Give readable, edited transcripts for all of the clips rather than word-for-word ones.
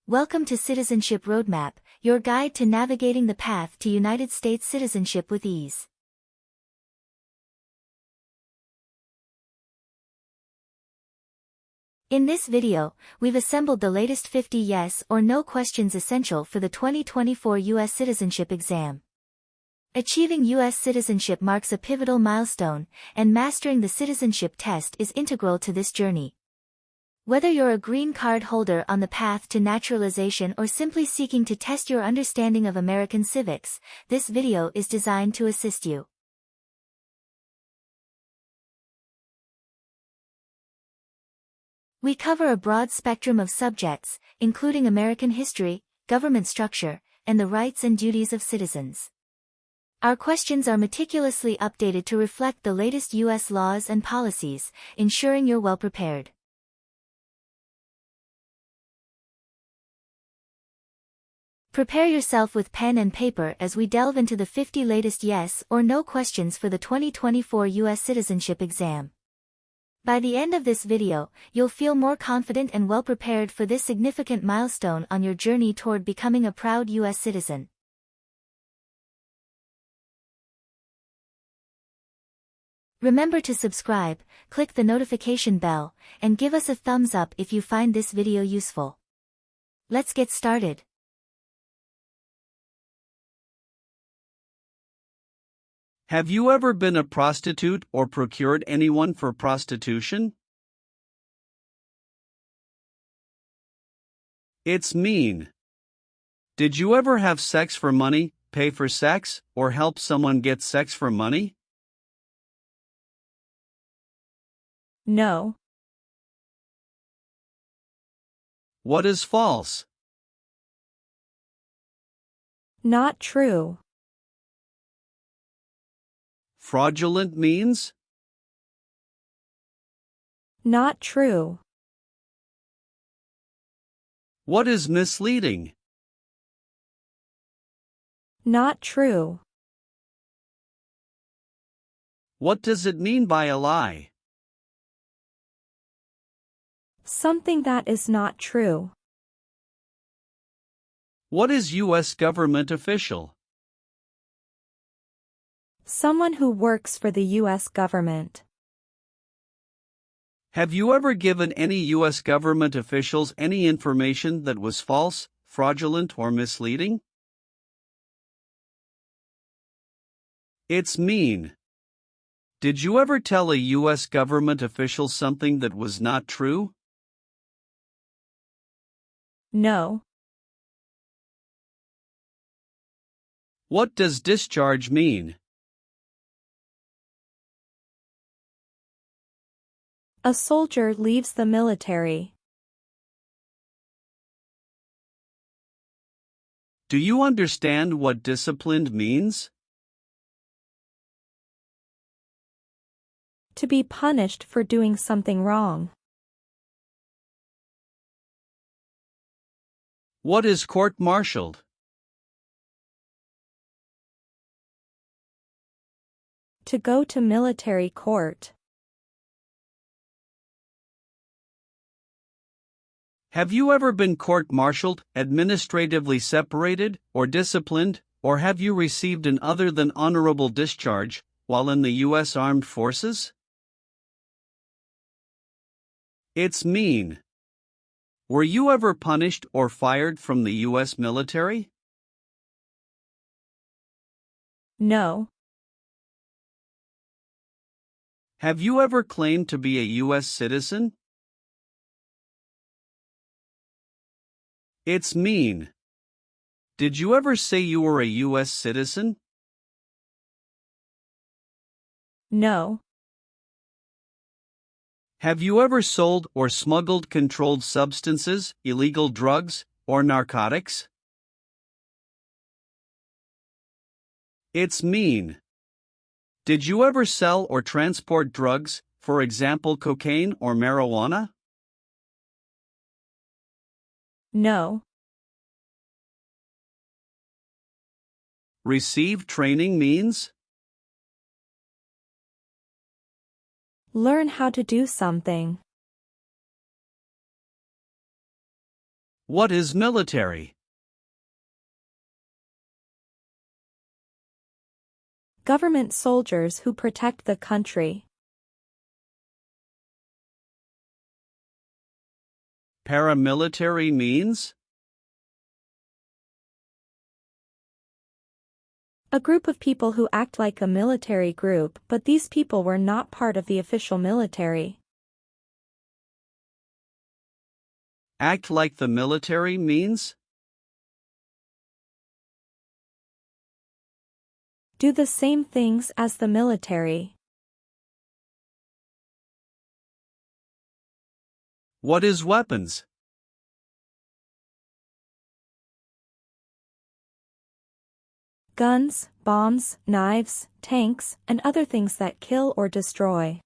Welcome to Citizenship Roadmap, your guide to navigating the path to United States citizenship with ease. In this video, we've assembled the latest 50 yes or no questions essential for the 2024 U.S. citizenship exam. Achieving U.S. citizenship marks a pivotal milestone, and mastering the citizenship test is integral to this journey. Whether you're a green card holder on the path to naturalization or simply seeking to test your understanding of American civics, this video is designed to assist you. We cover a broad spectrum of subjects, including American history, government structure, and the rights and duties of citizens. Our questions are meticulously updated to reflect the latest U.S. laws and policies, ensuring you're well prepared. Prepare yourself with pen and paper as we delve into the 50 latest yes or no questions for the 2024 U.S. citizenship exam. By the end of this video, you'll feel more confident and well prepared for this significant milestone on your journey toward becoming a proud U.S. citizen. Remember to subscribe, click the notification bell, and give us a thumbs up if you find this video useful. Let's get started. Have you ever been a prostitute or procured anyone for prostitution? It's mean. Did you ever have sex for money, pay for sex, or help someone get sex for money? No. What is false? Not true. Fraudulent means? Not true. What is misleading? Not true. What does it mean by a lie? Something that is not true. What is U.S. government official? Someone who works for the U.S. government. Have you ever given any U.S. government officials any information that was false, fraudulent, or misleading? It's mean. Did you ever tell a U.S. government official something that was not true? No. What does discharge mean? A soldier leaves the military. Do you understand what disciplined means? To be punished for doing something wrong. What is court-martialed? To go to military court. Have you ever been court-martialed, administratively separated, or disciplined, or have you received an other than honorable discharge while in the U.S. Armed Forces? It's mean. Were you ever punished or fired from the U.S. military? No. Have you ever claimed to be a U.S. citizen? It's mean. Did you ever say you were a U.S. citizen? No. Have you ever sold or smuggled controlled substances, illegal drugs, or narcotics? It's mean. Did you ever sell or transport drugs, for example cocaine or marijuana? No. Receive training means? Learn how to do something. What is military? Government soldiers who protect the country. Paramilitary means? A group of people who act like a military group, but these people were not part of the official military. Act like the military means? Do the same things as the military. What is weapons? Guns, bombs, knives, tanks, and other things that kill or destroy.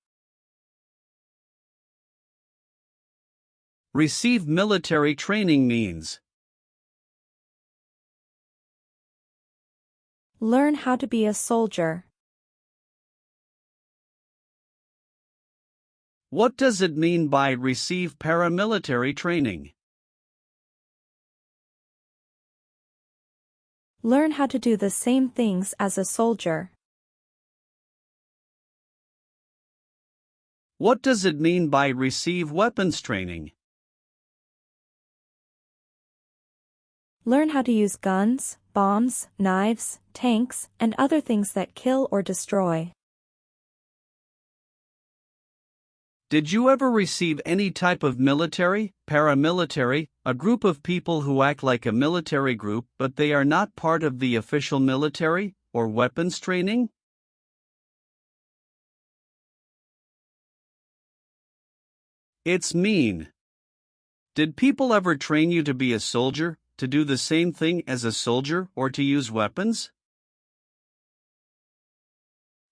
Receive military training means? Learn how to be a soldier. What does it mean by receive paramilitary training? Learn how to do the same things as a soldier. What does it mean by receive weapons training? Learn how to use guns, bombs, knives, tanks, and other things that kill or destroy. Did you ever receive any type of military, paramilitary, a group of people who act like a military group but they are not part of the official military, or weapons training? It's mean. Did people ever train you to be a soldier, to do the same thing as a soldier, or to use weapons?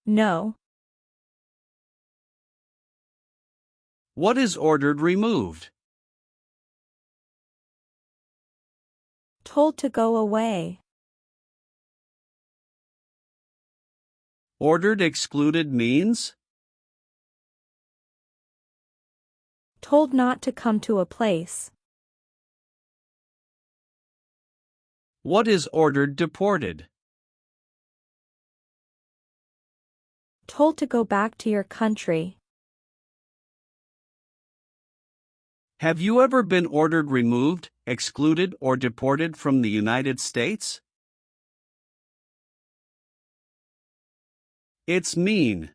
No. What is ordered removed? Told to go away. Ordered excluded means? Told not to come to a place. What is ordered deported? Told to go back to your country. Have you ever been ordered removed, excluded, or deported from the United States? It's mean.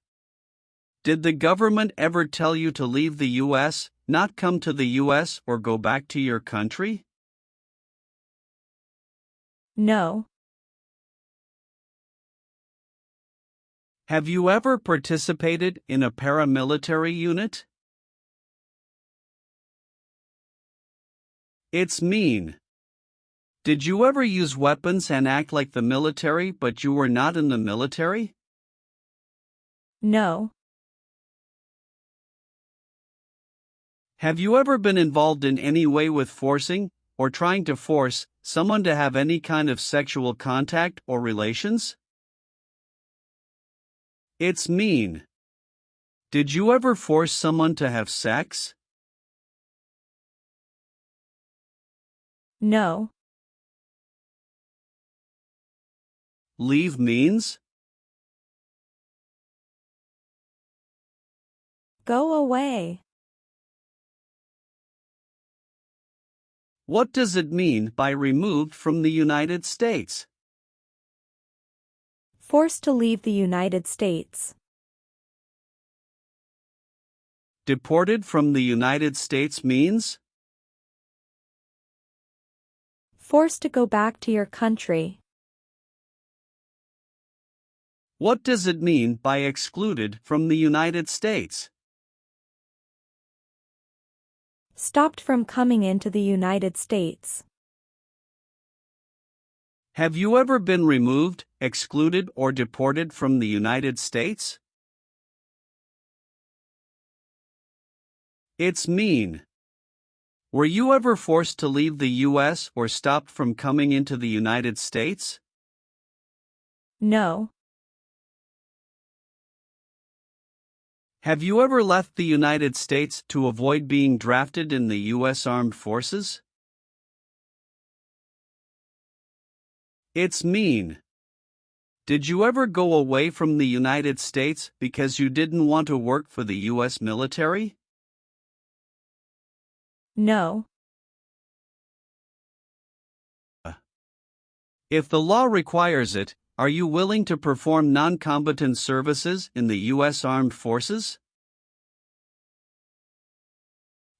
Did the government ever tell you to leave the U.S., not come to the U.S., or go back to your country? No. Have you ever participated in a paramilitary unit? It's mean. Did you ever use weapons and act like the military but you were not in the military? No. Have you ever been involved in any way with forcing, or trying to force, someone to have any kind of sexual contact or relations? It's mean. Did you ever force someone to have sex? No. Leave means? Go away. What does it mean by removed from the United States? Forced to leave the United States. Deported from the United States means? Forced to go back to your country. What does it mean by excluded from the United States? Stopped from coming into the United States. Have you ever been removed, excluded, or deported from the United States? It's mean. Were you ever forced to leave the U.S. or stopped from coming into the United States? No. Have you ever left the United States to avoid being drafted in the U.S. Armed Forces? It's mean. Did you ever go away from the United States because you didn't want to work for the U.S. military? No. If the law requires it, are you willing to perform non-combatant services in the U.S. Armed Forces?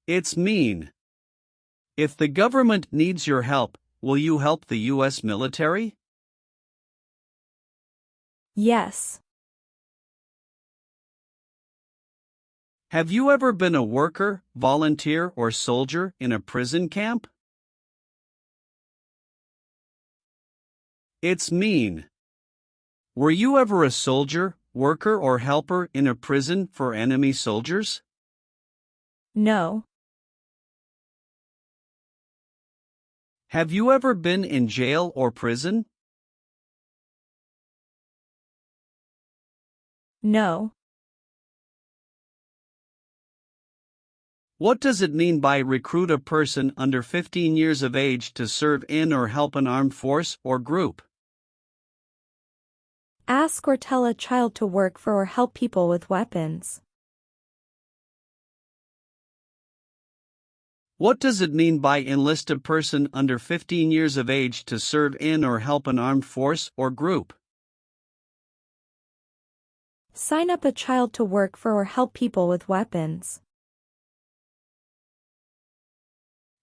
It's mean. If the government needs your help, will you help the U.S. military? Yes. Have you ever been a worker, volunteer, or soldier in a prison camp? It's mean. Were you ever a soldier, worker, or helper in a prison for enemy soldiers? No. Have you ever been in jail or prison? No. What does it mean by recruit a person under 15 years of age to serve in or help an armed force or group? Ask or tell a child to work for or help people with weapons. What does it mean by enlist a person under 15 years of age to serve in or help an armed force or group? Sign up a child to work for or help people with weapons.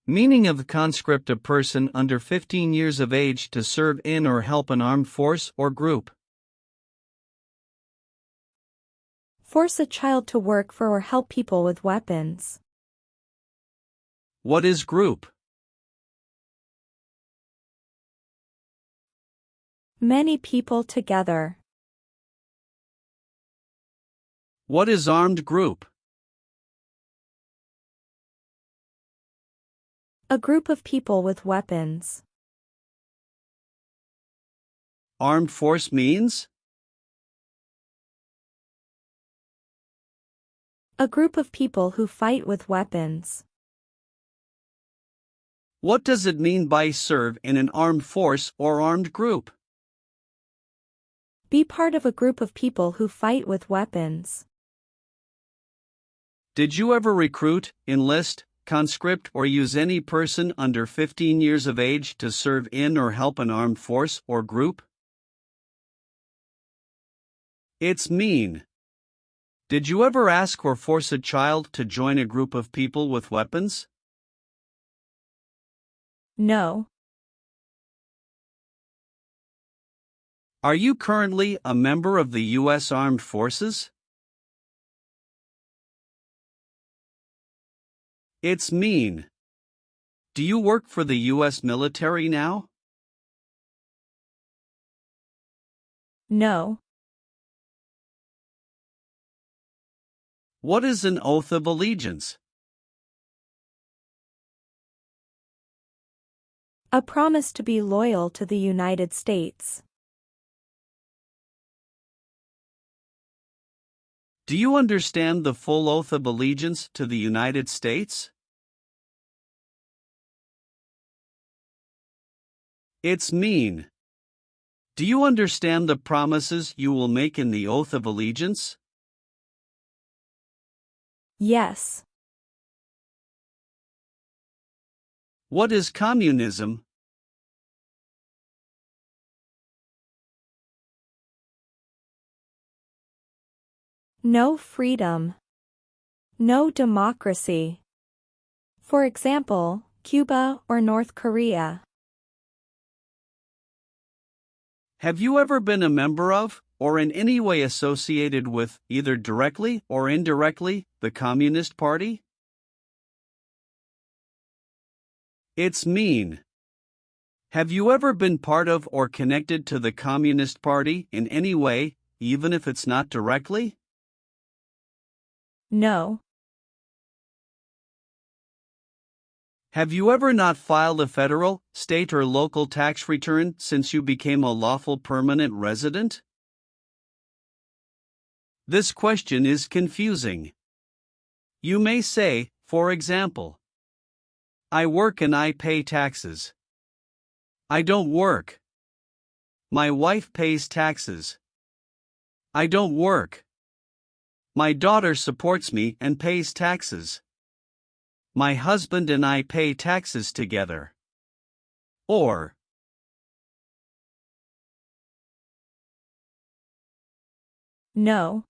Meaning of the conscript: a person under 15 years of age to serve in or help an armed force or group. Force a child to work for or help people with weapons. What is group? Many people together. What is armed group? A group of people with weapons. Armed force means? A group of people who fight with weapons. What does it mean by serve in an armed force or armed group? Be part of a group of people who fight with weapons. Did you ever recruit, enlist, conscript, or use any person under 15 years of age to serve in or help an armed force or group? It's mean. Did you ever ask or force a child to join a group of people with weapons? No. Are you currently a member of the U.S. Armed Forces? It's mean. Do you work for the U.S. military now? No. What is an oath of allegiance? A promise to be loyal to the United States. Do you understand the full oath of allegiance to the United States? It's mean. Do you understand the promises you will make in the oath of allegiance? Yes. What is communism? No freedom. No democracy. For example, Cuba or North Korea. Have you ever been a member of, or in any way associated with, either directly or indirectly, the Communist Party? It's mean. Have you ever been part of or connected to the Communist Party in any way, even if it's not directly? No. Have you ever not filed a federal, state, or local tax return since you became a lawful permanent resident? This question is confusing. You may say, for example, I work and I pay taxes. I don't work. My wife pays taxes. I don't work. My daughter supports me and pays taxes. My husband and I pay taxes together. Or, No.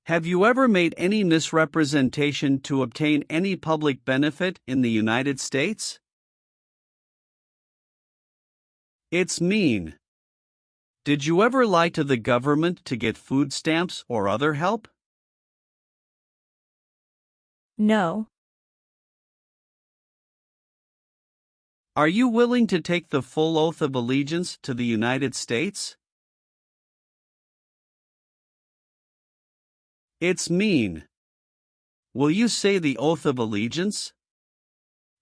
have you ever made any misrepresentation to obtain any public benefit in the United States? It's mean. Did you ever lie to the government to get food stamps or other help? No. Are you willing to take the full oath of allegiance to the United States? It's mean. Will you say the oath of allegiance?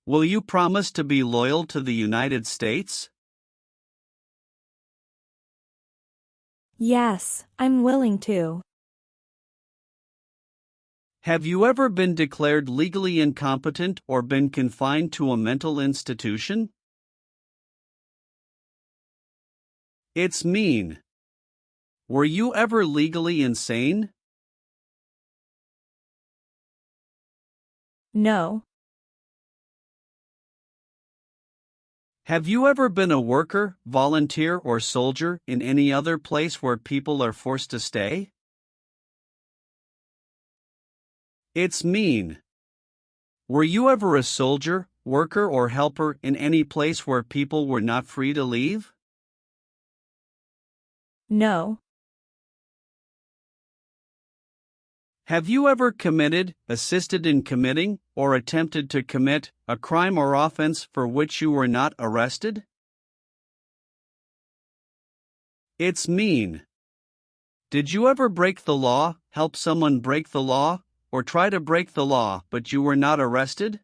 Will you promise to be loyal to the United States? Yes, I'm willing to. Have you ever been declared legally incompetent or been confined to a mental institution? It's mean. Were you ever legally insane? No. Have you ever been a worker, volunteer, or soldier in any other place where people are forced to stay? It's mean. Were you ever a soldier, worker, or helper in any place where people were not free to leave? No. Have you ever committed, assisted in committing, or attempted to commit a crime or offense for which you were not arrested? It's mean. Did you ever break the law, help someone break the law, or try to break the law but you were not arrested?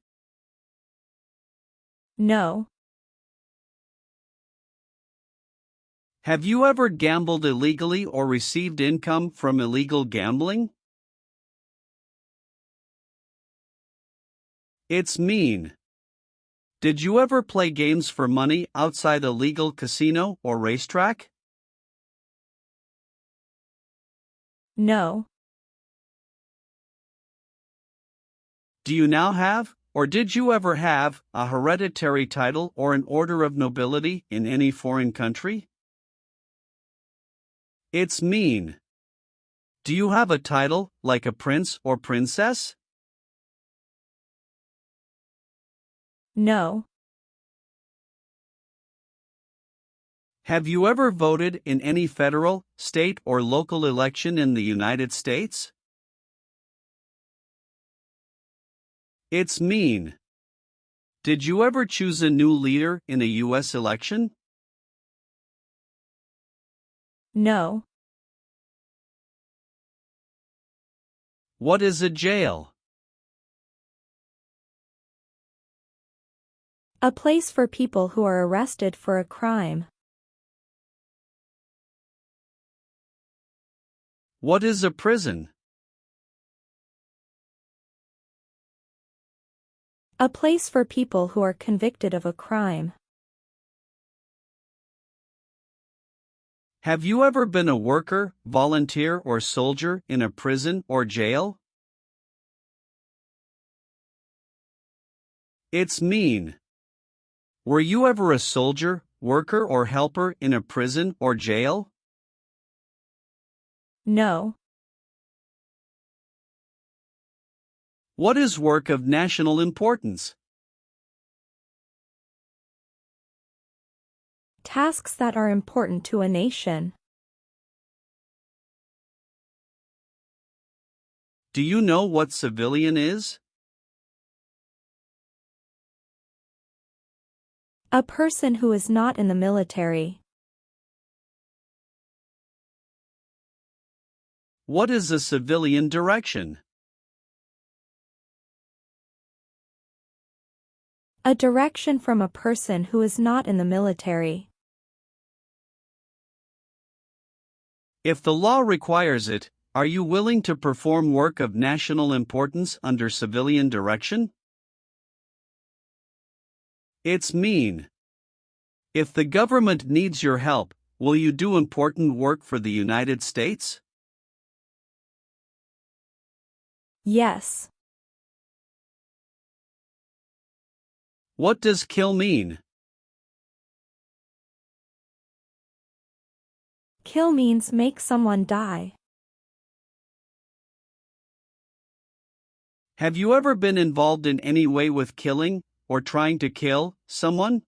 No. Have you ever gambled illegally or received income from illegal gambling? It's mean. Did you ever play games for money outside a legal casino or racetrack? No. Do you now have, or did you ever have, a hereditary title or an order of nobility in any foreign country? It's mean. Do you have a title, like a prince or princess? No. Have you ever voted in any federal, state, or local election in the United States? It's mean. Did you ever choose a new leader in a U.S. election? No. What is a jail? A place for people who are arrested for a crime. What is a prison? A place for people who are convicted of a crime. Have you ever been a worker, volunteer, or soldier in a prison or jail? It's mean. Were you ever a soldier, worker, or helper in a prison or jail? No. What is work of national importance? Tasks that are important to a nation. Do you know what civilian is? A person who is not in the military. What is a civilian direction? A direction from a person who is not in the military. If the law requires it, are you willing to perform work of national importance under civilian direction? It's mean. If the government needs your help, will you do important work for the United States? Yes. What does kill mean? Kill means make someone die. Have you ever been involved in any way with killing, or trying to kill, someone?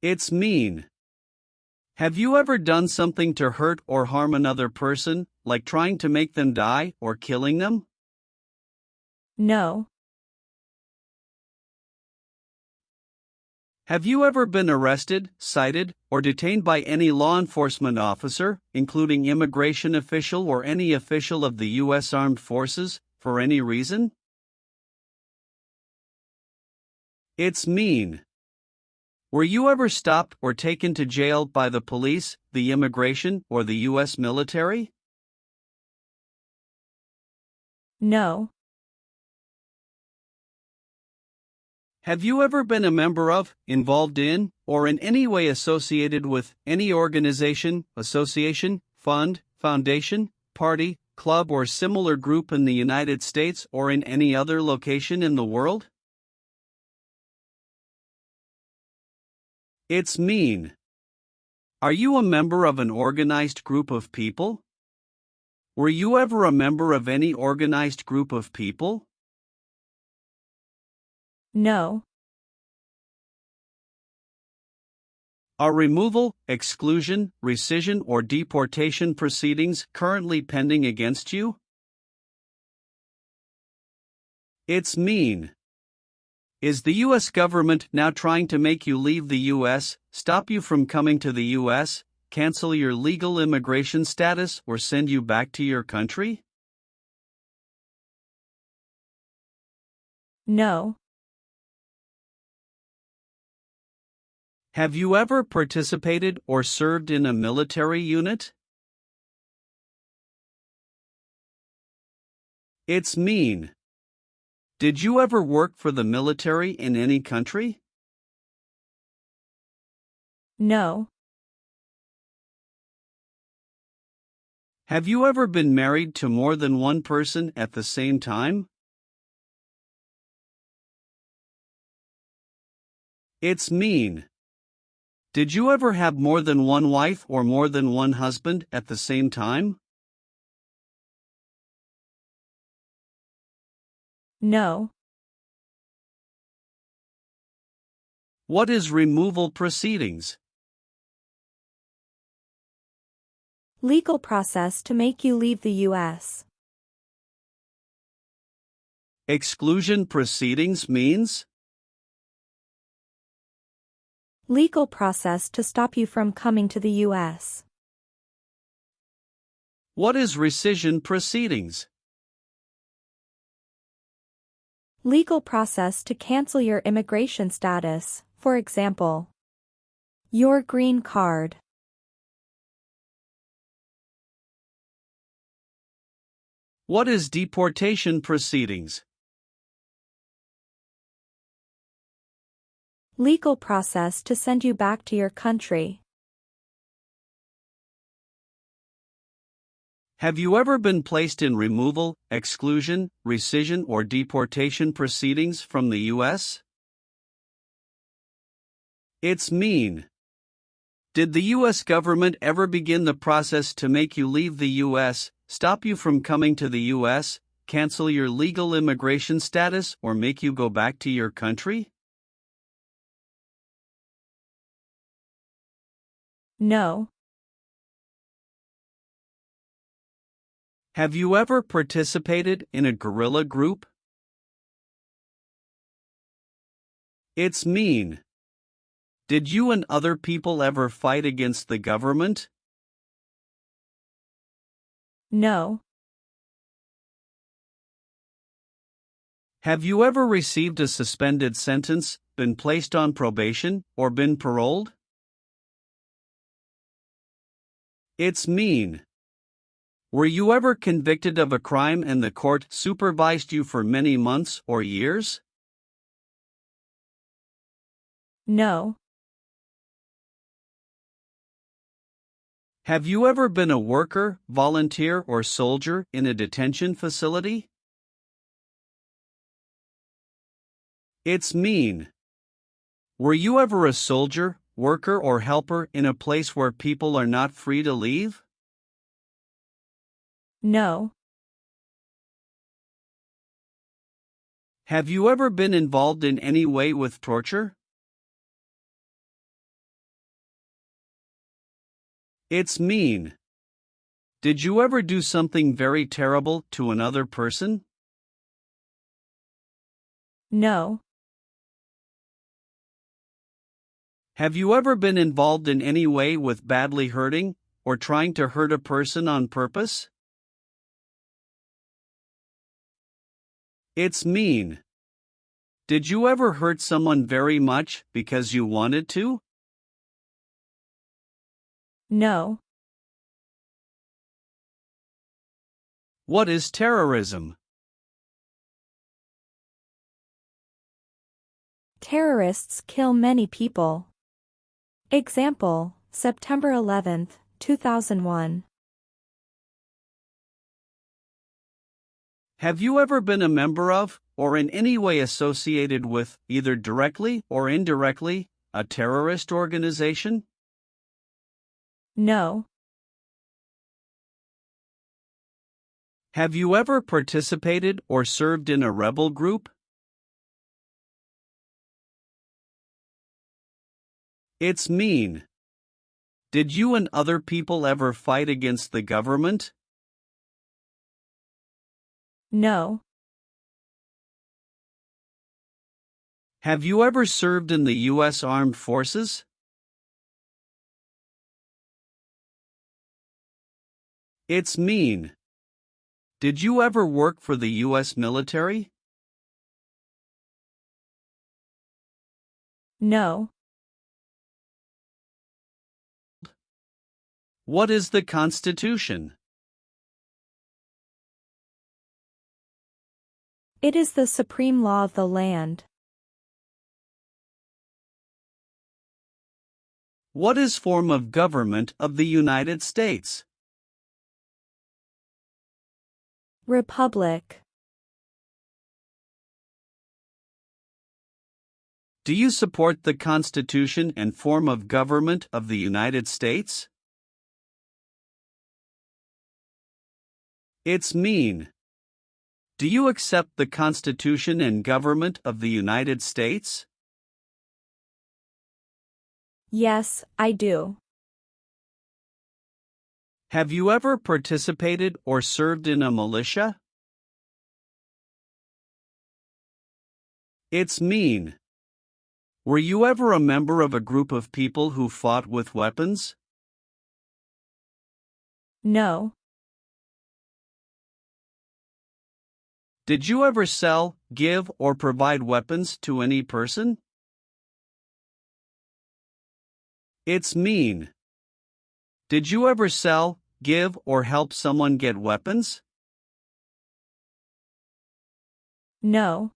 It's mean. Have you ever done something to hurt or harm another person, like trying to make them die or killing them? No. Have you ever been arrested, cited, or detained by any law enforcement officer, including immigration official or any official of the U.S. Armed Forces, for any reason? It's mean. Were you ever stopped or taken to jail by the police, the immigration, or the U.S. military? No. Have you ever been a member of, involved in, or in any way associated with any organization, association, fund, foundation, party, club, or similar group in the United States or in any other location in the world? It's mean. Are you a member of an organized group of people? Were you ever a member of any organized group of people? No. Are removal, exclusion, rescission, or deportation proceedings currently pending against you? It's mean. Is the U.S. government now trying to make you leave the U.S., stop you from coming to the U.S., cancel your legal immigration status, or send you back to your country? No. Have you ever participated or served in a military unit? It's mean. Did you ever work for the military in any country? No. Have you ever been married to more than one person at the same time? It's mean. Did you ever have more than one wife or more than one husband at the same time? No. What is removal proceedings? Legal process to make you leave the U.S. Exclusion proceedings means? Legal process to stop you from coming to the U.S. What is rescission proceedings? Legal process to cancel your immigration status, for example, your green card. What is deportation proceedings? Legal process to send you back to your country. Have you ever been placed in removal, exclusion, rescission, or deportation proceedings from the U.S.? It's mean. Did the U.S. government ever begin the process to make you leave the U.S., stop you from coming to the U.S., cancel your legal immigration status, or make you go back to your country? No. Have you ever participated in a guerrilla group? It's mean. Did you and other people ever fight against the government? No. Have you ever received a suspended sentence, been placed on probation, or been paroled? It's mean. Were you ever convicted of a crime and the court supervised you for many months or years? No. Have you ever been a worker, volunteer, or soldier in a detention facility? It's mean. Were you ever a soldier, worker, or helper in a place where people are not free to leave? No. Have you ever been involved in any way with torture? It's mean. Did you ever do something very terrible to another person? No. Have you ever been involved in any way with badly hurting or trying to hurt a person on purpose? It's mean. Did you ever hurt someone very much because you wanted to? No. What is terrorism? Terrorists kill many people. Example, September 11, 2001. Have you ever been a member of, or in any way associated with, either directly or indirectly, a terrorist organization? No. Have you ever participated or served in a rebel group? It's mean. Did you and other people ever fight against the government? No. Have you ever served in the U.S. Armed Forces? It's mean. Did you ever work for the U.S. military? No. What is the Constitution? It is the supreme law of the land. What is form of government of the United States? Republic. Do you support the Constitution and form of government of the United States? It's mean. Do you accept the Constitution and government of the United States? Yes, I do. Have you ever participated or served in a militia? It's mean. Were you ever a member of a group of people who fought with weapons? No. Did you ever sell, give, or provide weapons to any person? It's mean. Did you ever sell, give, or help someone get weapons? No.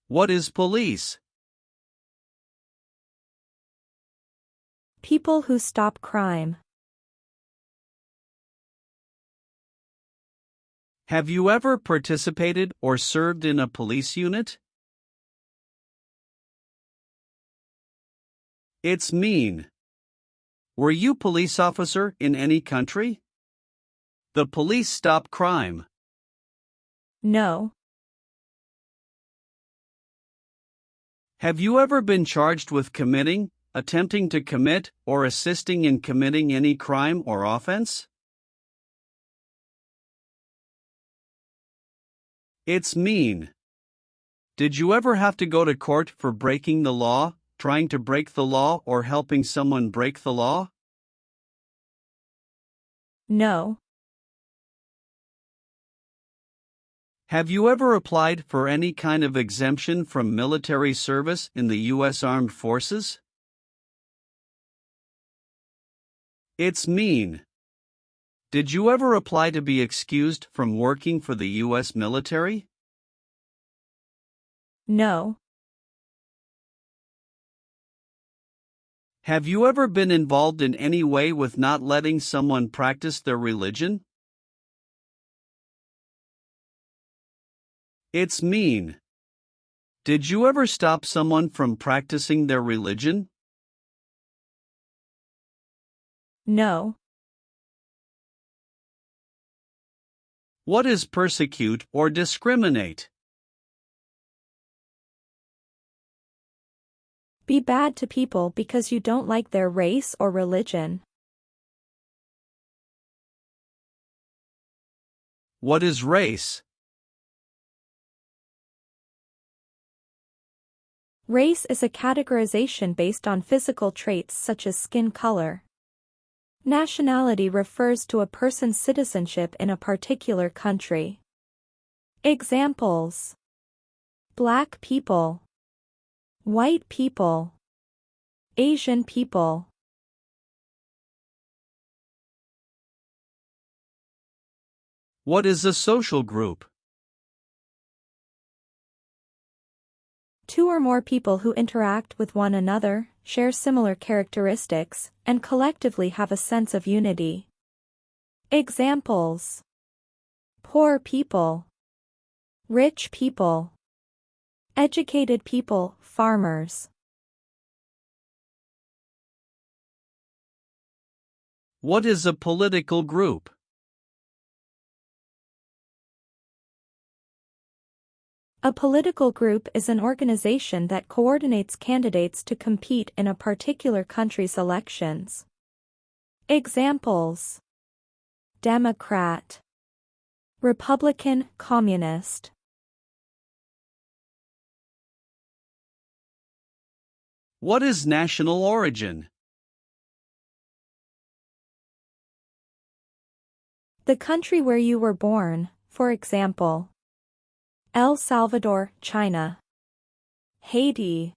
What is police? People who stop crime. Have you ever participated or served in a police unit? It's mean. Were you police officer in any country? The police stop crime. No. Have you ever been charged with committing, attempting to commit, or assisting in committing any crime or offense? It's mean. Did you ever have to go to court for breaking the law, trying to break the law, or helping someone break the law? No. Have you ever applied for any kind of exemption from military service in the U.S. Armed Forces? It's mean. Did you ever apply to be excused from working for the U.S. military? No. Have you ever been involved in any way with not letting someone practice their religion? It's mean. Did you ever stop someone from practicing their religion? No. What is persecute or discriminate? Be bad to people because you don't like their race or religion. What is race? Race is a categorization based on physical traits such as skin color. Nationality refers to a person's citizenship in a particular country. Examples: Black people, white people, Asian people. What is a social group? Two or more people who interact with one another, share similar characteristics, and collectively have a sense of unity. Examples: poor people, rich people, educated people, farmers. What is a political group? A political group is an organization that coordinates candidates to compete in a particular country's elections. Examples: Democrat, Republican, Communist. What is national origin? The country where you were born, for example, El Salvador, China, Haiti.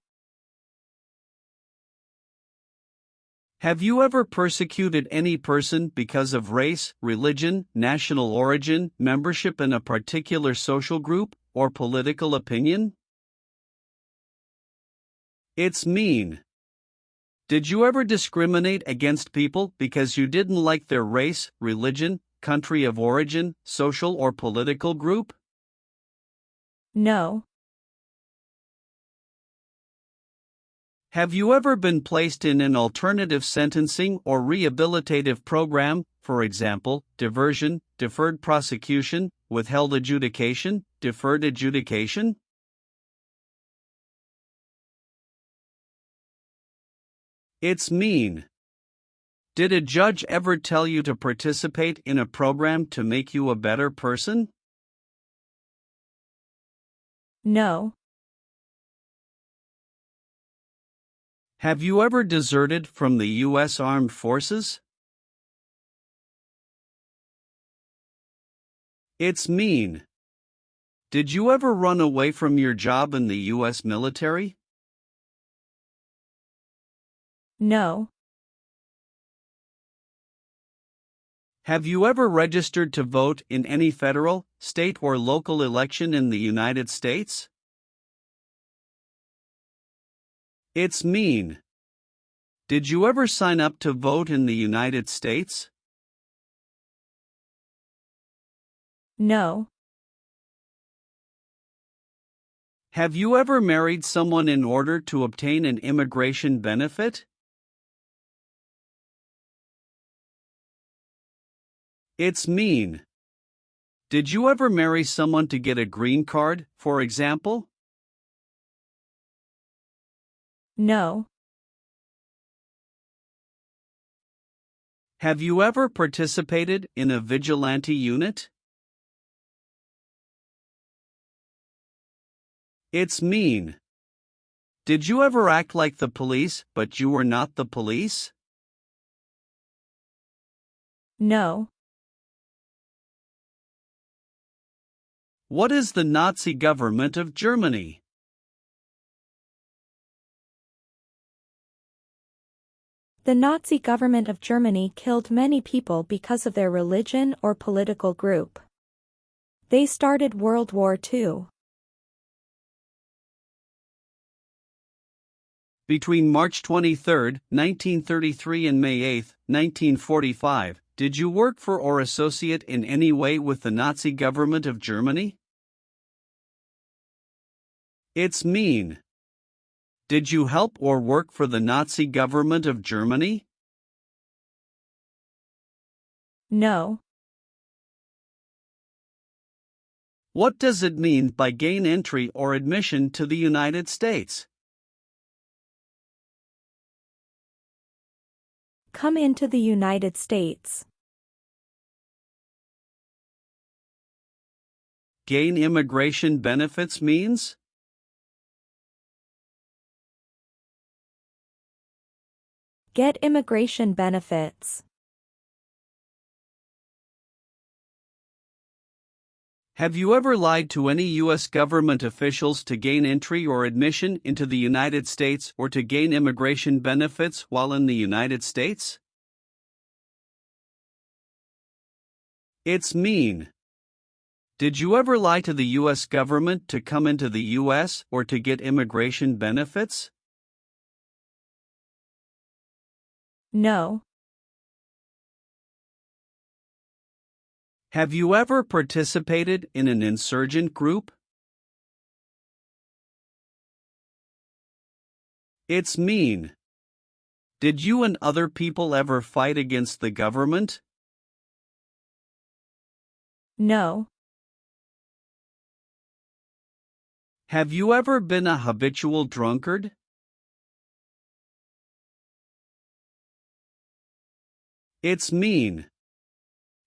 Have you ever persecuted any person because of race, religion, national origin, membership in a particular social group, or political opinion? It's mean. Did you ever discriminate against people because you didn't like their race, religion, country of origin, social or political group? No. Have you ever been placed in an alternative sentencing or rehabilitative program, for example, diversion, deferred prosecution, withheld adjudication, deferred adjudication? It's mean. Did a judge ever tell you to participate in a program to make you a better person? No. Have you ever deserted from the U.S. Armed Forces? It's mean. Did you ever run away from your job in the U.S. military? No. Have you ever registered to vote in any federal, state, or local election in the United States? It's mean. Did you ever sign up to vote in the United States? No. Have you ever married someone in order to obtain an immigration benefit? It's mean. Did you ever marry someone to get a green card, for example? No. Have you ever participated in a vigilante unit? It's mean. Did you ever act like the police, but you were not the police? No. What is the Nazi government of Germany? The Nazi government of Germany killed many people because of their religion or political group. They started World War II. Between March 23, 1933 and May 8, 1945, did you work for or associate in any way with the Nazi government of Germany? It's mean. Did you help or work for the Nazi government of Germany? No. What does it mean by gain entry or admission to the United States? Come into the United States. Gain immigration benefits means? Get immigration benefits. Have you ever lied to any U.S. government officials to gain entry or admission into the United States or to gain immigration benefits while in the United States? It's mean. Did you ever lie to the U.S. government to come into the U.S. or to get immigration benefits? No. Have you ever participated in an insurgent group? It's mean. Did you and other people ever fight against the government? No. Have you ever been a habitual drunkard? It's mean.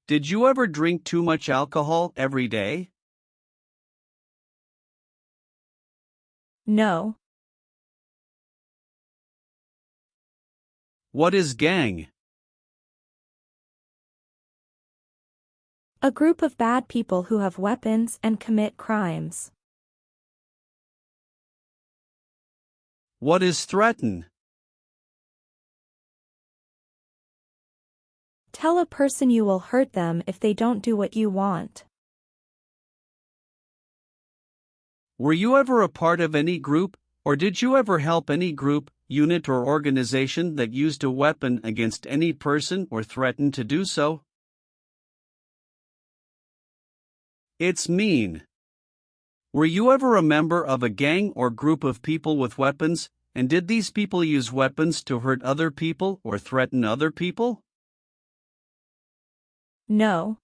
Did you ever drink too much alcohol every day? No. What is gang? A group of bad people who have weapons and commit crimes. What is threaten? Tell a person you will hurt them if they don't do what you want. Were you ever a part of any group, or did you ever help any group, unit or organization that used a weapon against any person or threatened to do so? It's mean. Were you ever a member of a gang or group of people with weapons, and did these people use weapons to hurt other people or threaten other people? No.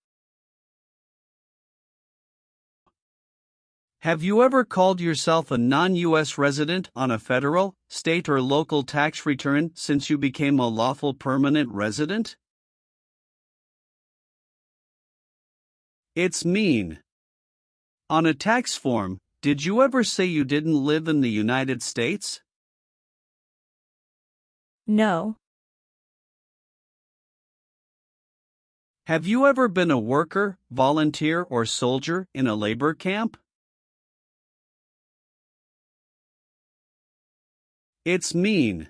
Have you ever called yourself a non-U.S. resident on a federal, state or local tax return since you became a lawful permanent resident? It's mean. On a tax form, did you ever say you didn't live in the United States? No. Have you ever been a worker, volunteer or soldier in a labor camp? It's mean.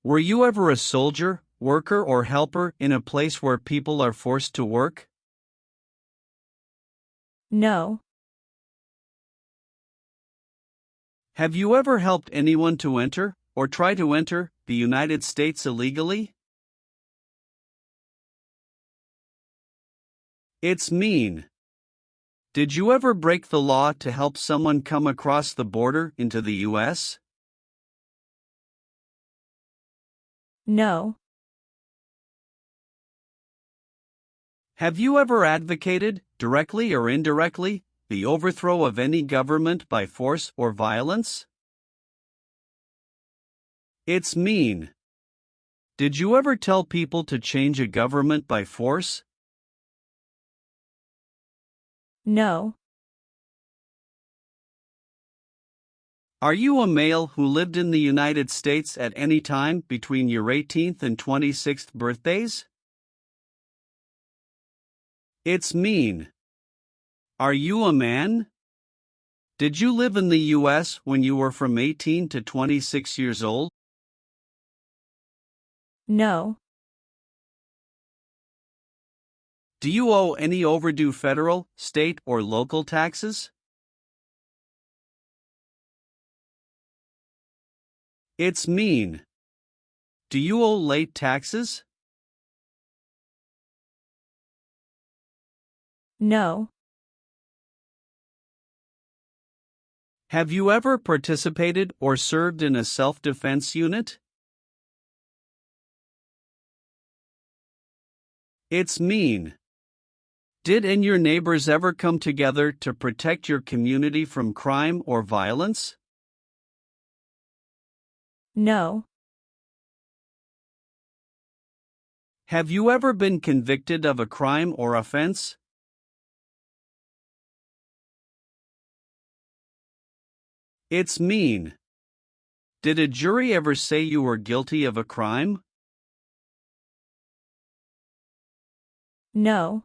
Were you ever a soldier, worker or helper in a place where people are forced to work? No. Have you ever helped anyone to enter, or try to enter, the United States illegally? It's mean. Did you ever break the law to help someone come across the border into the U.S.? No. Have you ever advocated, directly or indirectly, the overthrow of any government by force or violence? It's mean. Did you ever tell people to change a government by force? No. Are you a male who lived in the United States at any time between your 18th and 26th birthdays? It's mean. Are you a man? Did you live in the U.S. when you were from 18 to 26 years old? No. Do you owe any overdue federal, state, or local taxes? It's mean. Do you owe late taxes? No. Have you ever participated or served in a self-defense unit? It's mean. Did and your neighbors ever come together to protect your community from crime or violence? No. Have you ever been convicted of a crime or offense? It's mean. Did a jury ever say you were guilty of a crime? No.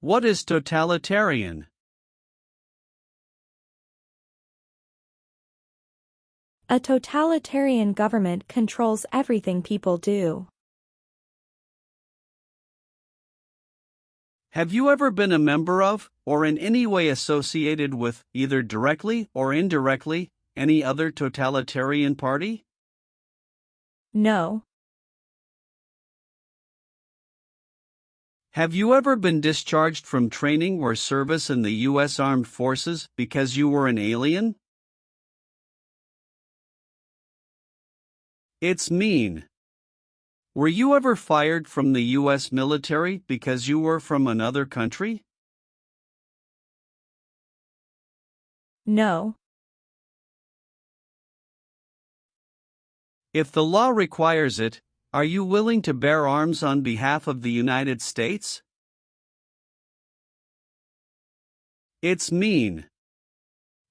What is totalitarian? A totalitarian government controls everything people do. Have you ever been a member of, or in any way associated with, either directly or indirectly, any other totalitarian party? No. Have you ever been discharged from training or service in the U.S. Armed Forces because you were an alien? It's mean. Were you ever fired from the U.S. military because you were from another country? No. If the law requires it, are you willing to bear arms on behalf of the United States? It's mean.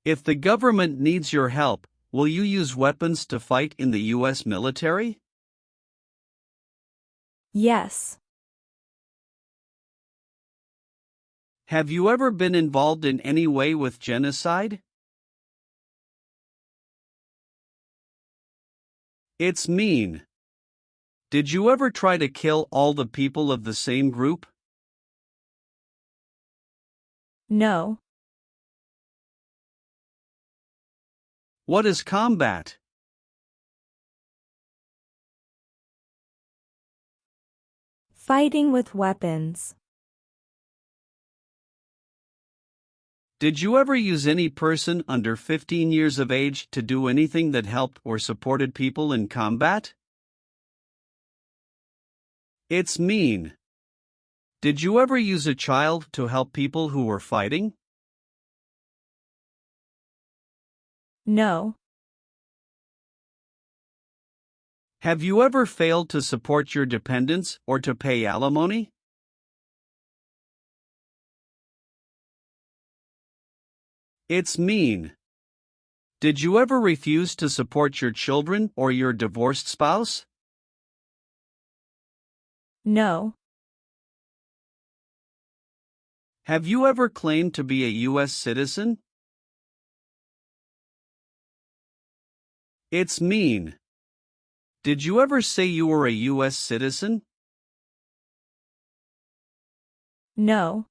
If the government needs your help, will you use weapons to fight in the U.S. military? Yes. Have you ever been involved in any way with genocide? It's mean. Did you ever try to kill all the people of the same group? No. What is combat? Fighting with weapons. Did you ever use any person under 15 years of age to do anything that helped or supported people in combat? It's mean. Did you ever use a child to help people who were fighting? No. Have you ever failed to support your dependents or to pay alimony? It's mean. Did you ever refuse to support your children or your divorced spouse? No. Have you ever claimed to be a U.S. citizen? It's mean. Did you ever say you were a U.S. citizen? No.